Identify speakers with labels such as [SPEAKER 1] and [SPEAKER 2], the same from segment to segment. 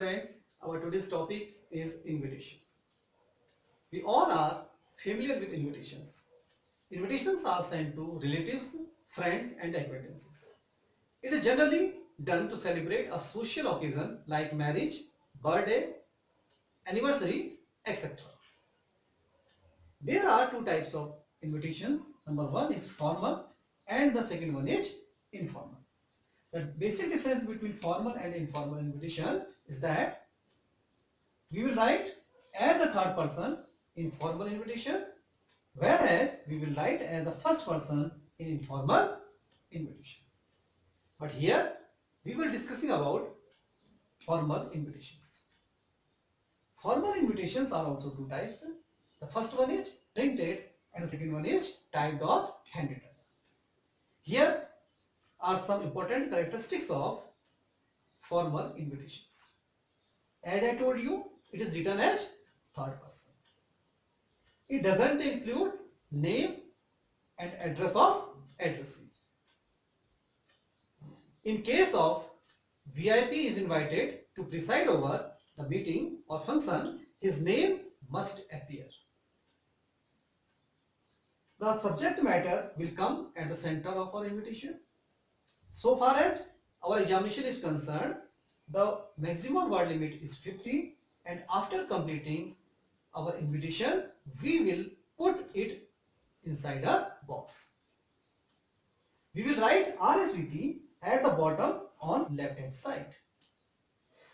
[SPEAKER 1] Friends, our today's topic is invitation. We all are familiar with invitations. Invitations are sent to relatives, friends, and acquaintances. It is generally done to celebrate a social occasion like marriage, birthday, anniversary, etc. There are two types of invitations. Number one is formal, and the second one is informal. The basic difference between formal and informal invitation is that we will write as a third person in formal invitation, whereas we will write as a first person in informal invitation. But here we will discussing about formal invitations. Formal invitations are also two types. The first one is printed and the second one is typed or handwritten. Here are some important characteristics of formal invitations. As I told you, it is written as third person. It doesn't include name and address of addressee. In case of VIP is invited to preside over the meeting or function, his name must appear. The subject matter will come at the center of our invitation. So far as our examination is concerned, the maximum word limit is 50, and after completing our invitation, we will put it inside a box. We will write RSVP at the bottom on left hand side.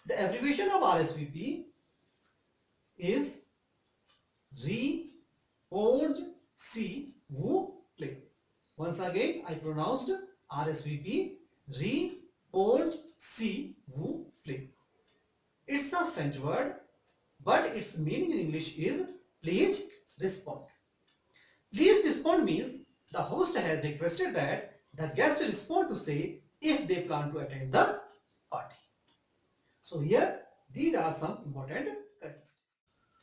[SPEAKER 1] The abbreviation of RSVP is Re-Poj Si Wu Play. Once again, I pronounced RSVP Re-Poj Si Wu Play. It's a French word, but its meaning in English is please respond. Please respond means the host has requested that the guest respond to say if they plan to attend the party. So here these are some important characteristics.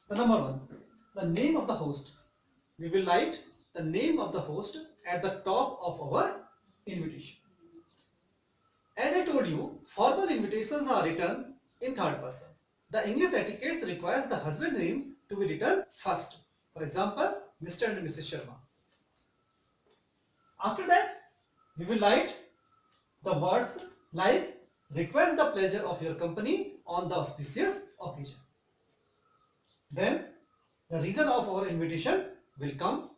[SPEAKER 1] The number one, the name of the host. We will write the name of the host at the top of our invitation. As I told you, formal invitations are written in third person. The English etiquette requires the husband name to be written first. For example, Mr. and Mrs. Sharma. After that, we will write the words like request the pleasure of your company on the auspicious occasion. Then the reason of our invitation will come.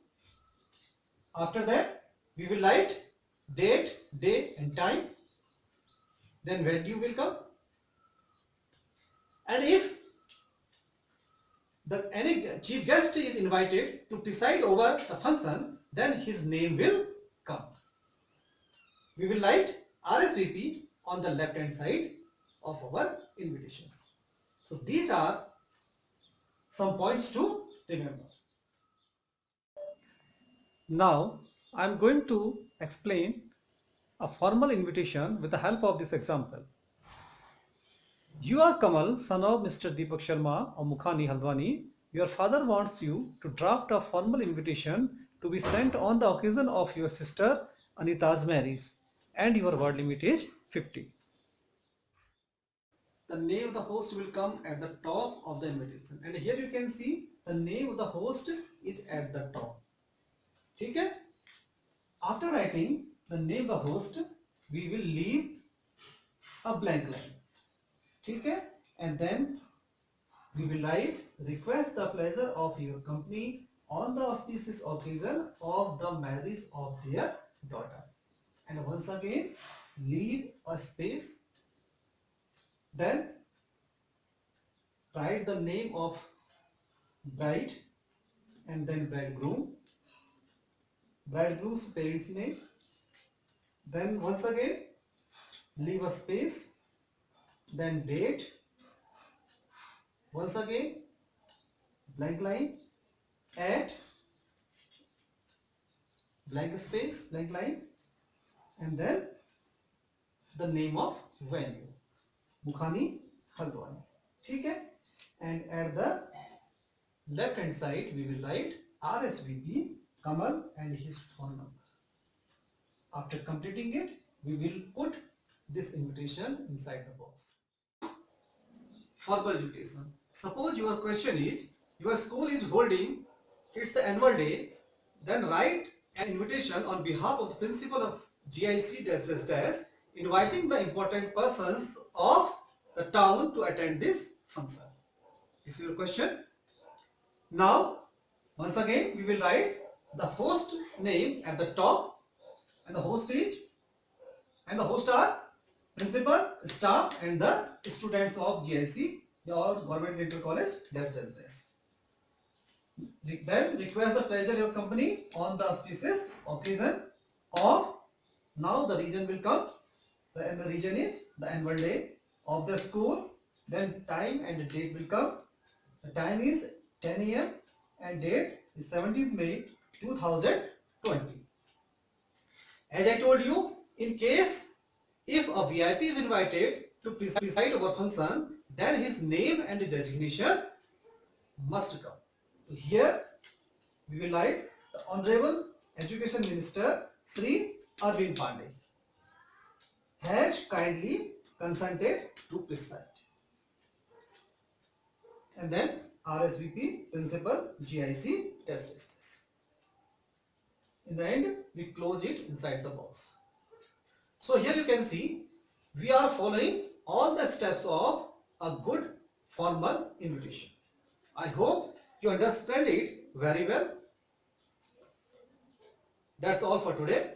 [SPEAKER 1] After that, we will write date, day and time. Then value will come. And if any chief guest is invited to preside over the function, then his name will come. We will write RSVP on the left hand side of our invitations. So these are some points to remember. Now I am going to explain a formal invitation with the help of this example. You are Kamal, son of Mr. Deepak Sharma of Mukhani, Haldwani. Your father wants you to draft a formal invitation to be sent on the occasion of your sister Anita's marriage, and your word limit is 50. The name of the host will come at the top of the invitation, and here you can see the name of the host is at the top. Okay? After writing the name of the host, we will leave a blank line. Okay? And then we will write request the pleasure of your company on the auspicious occasion of the marriage of their daughter. And once again leave a space. Then write the name of bride and then bridegroom, bridegroom's parents' name. Then once again leave a space, then date, once again blank line, at blank space, blank line, and then the name of venue, Mukhani, Haldwani. Okay? And at the left hand side we will write RSVP Kamal and his phone number. After completing it, we will put this invitation inside the box. formal invitation. Suppose your question is, your school is holding its annual day, then write an invitation on behalf of the principal of GIC dash dash dash, inviting the important persons of the town to attend this function. This is your question. Now, once again, we will write the host name at the top, and the host are principal, staff, and the students of GIC or Government Inter College dash dash dash. Then request the pleasure of your company on the auspicious occasion of, now the region will come, and the region is the annual day of the school. Then time and the date will come. The time is 10 a.m. and date is 17th May 2020. As I told you, in case if a VIP is invited to preside over function, then his name and his designation must come. So here we will write the Honorable Education Minister Sri Arvind Pandey has kindly consented to preside. And then RSVP Principal GIC test test. In the end, we close it inside the box. So here you can see we are following all the steps of a good formal invitation. I hope you understand it very well. That's all for today.